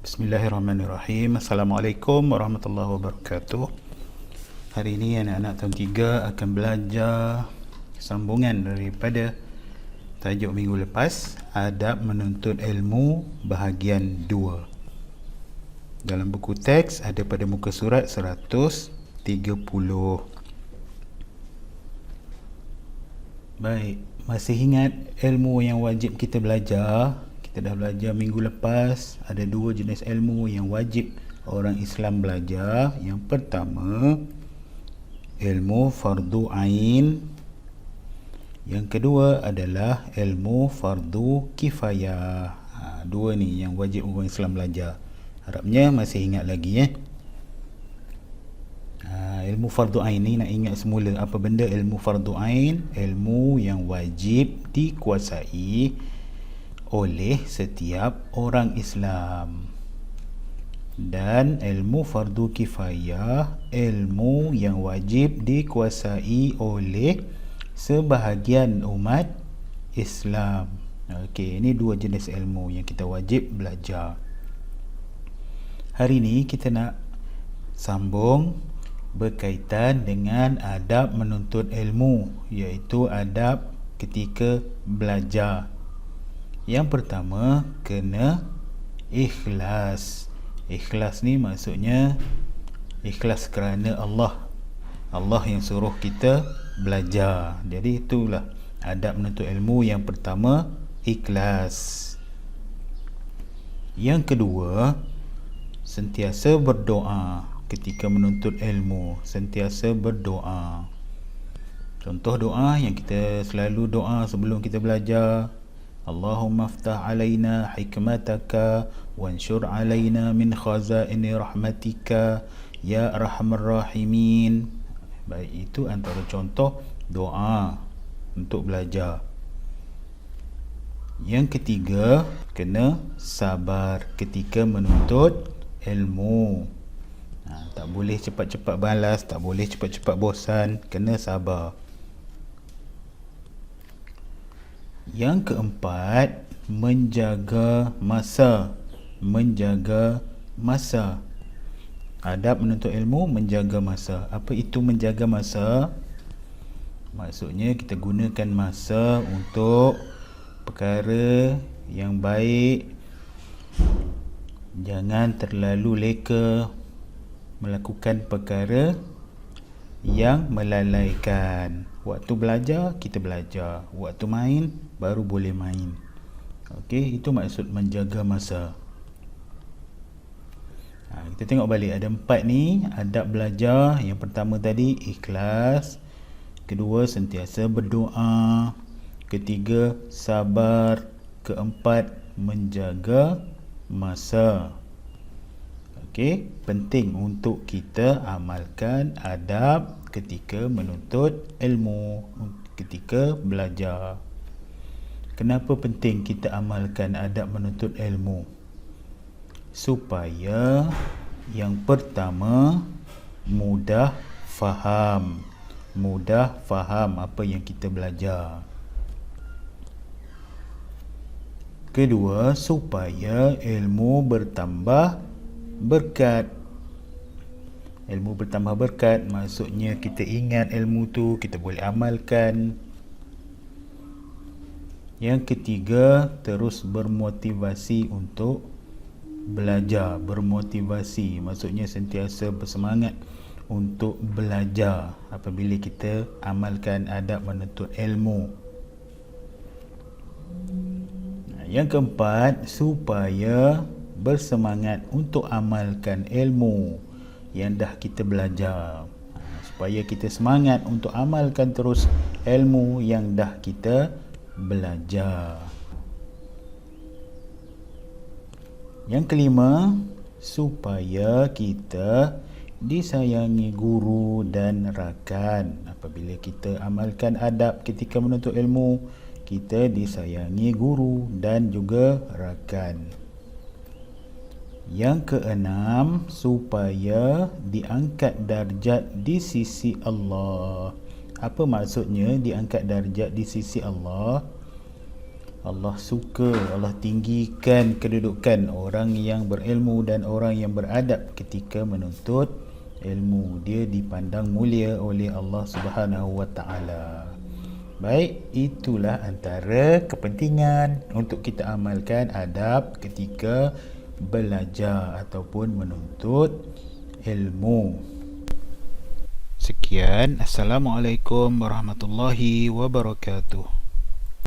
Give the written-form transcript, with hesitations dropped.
Bismillahirrahmanirrahim. Assalamualaikum warahmatullahi wabarakatuh. Hari ini anak-anak tahun 3 akan belajar sambungan daripada tajuk minggu lepas, Adab Menuntut Ilmu bahagian 2. Dalam buku teks ada pada muka surat 130. Baik, masih ingat ilmu yang wajib kita belajar? Kita dah belajar minggu lepas, ada 2 jenis ilmu yang wajib orang Islam belajar. Yang pertama, ilmu fardu ain. Yang kedua adalah ilmu fardu kifayah. Dua ni yang wajib orang Islam belajar. Harapnya masih ingat lagi ilmu fardu ain ni nak ingat semula apa benda ilmu fardu ain. Ilmu yang wajib dikuasai oleh setiap orang Islam. Dan ilmu fardu kifayah, ilmu yang wajib dikuasai oleh sebahagian umat Islam. Okey, ini 2 jenis ilmu yang kita wajib belajar. Hari ni kita nak sambung berkaitan dengan adab menuntut ilmu, iaitu adab ketika belajar. Yang pertama, kena ikhlas. Ikhlas ni maksudnya ikhlas kerana Allah. Allah yang suruh kita belajar. Jadi itulah adab menuntut ilmu. Yang pertama, ikhlas. Yang kedua, sentiasa berdoa ketika menuntut ilmu. Sentiasa berdoa. Contoh doa yang kita selalu doa sebelum kita belajar: Allahumma aftah alaina hikmataka wanshur alaina min khazaini rahmatika ya arhamar rahimin. Baik, itu antara contoh doa untuk belajar. Yang ketiga, kena sabar ketika menuntut ilmu. Tak boleh cepat-cepat balas, tak boleh cepat-cepat bosan, kena sabar. Yang keempat, menjaga masa. Menjaga masa. Adab menuntut ilmu, menjaga masa. Apa itu menjaga masa? Maksudnya kita gunakan masa untuk perkara yang baik. Jangan terlalu leka melakukan perkara yang melalaikan. Waktu belajar, kita belajar. Waktu main, baru boleh main. Okey, itu maksud menjaga masa. Kita tengok balik, ada 4 ni adab belajar. Yang pertama tadi, ikhlas. Kedua, sentiasa berdoa. Ketiga, sabar. Keempat, menjaga masa. Okey, penting untuk kita amalkan adab ketika menuntut ilmu, ketika belajar. Kenapa penting kita amalkan adab menuntut ilmu? Supaya yang pertama, mudah faham. Mudah faham apa yang kita belajar. Kedua, supaya ilmu bertambah berkat. Ilmu bertambah berkat maksudnya kita ingat ilmu tu, kita boleh amalkan. Yang ketiga, terus bermotivasi untuk belajar. Bermotivasi maksudnya sentiasa bersemangat untuk belajar apabila kita amalkan adab menuntut ilmu. Yang keempat, supaya bersemangat untuk amalkan ilmu yang dah kita belajar. Supaya kita semangat untuk amalkan terus ilmu yang dah kita belajar. Yang kelima, supaya kita disayangi guru dan rakan. Apabila kita amalkan adab ketika menuntut ilmu, kita disayangi guru dan juga rakan. Yang keenam, supaya diangkat darjat di sisi Allah. Apa maksudnya diangkat darjat di sisi Allah? Allah suka, Allah tinggikan kedudukan orang yang berilmu dan orang yang beradab ketika menuntut ilmu. Dia dipandang mulia oleh Allah Subhanahu wa taala. Baik, itulah antara kepentingan untuk kita amalkan adab ketika belajar ataupun menuntut ilmu. Sekian, Assalamualaikum warahmatullahi wabarakatuh.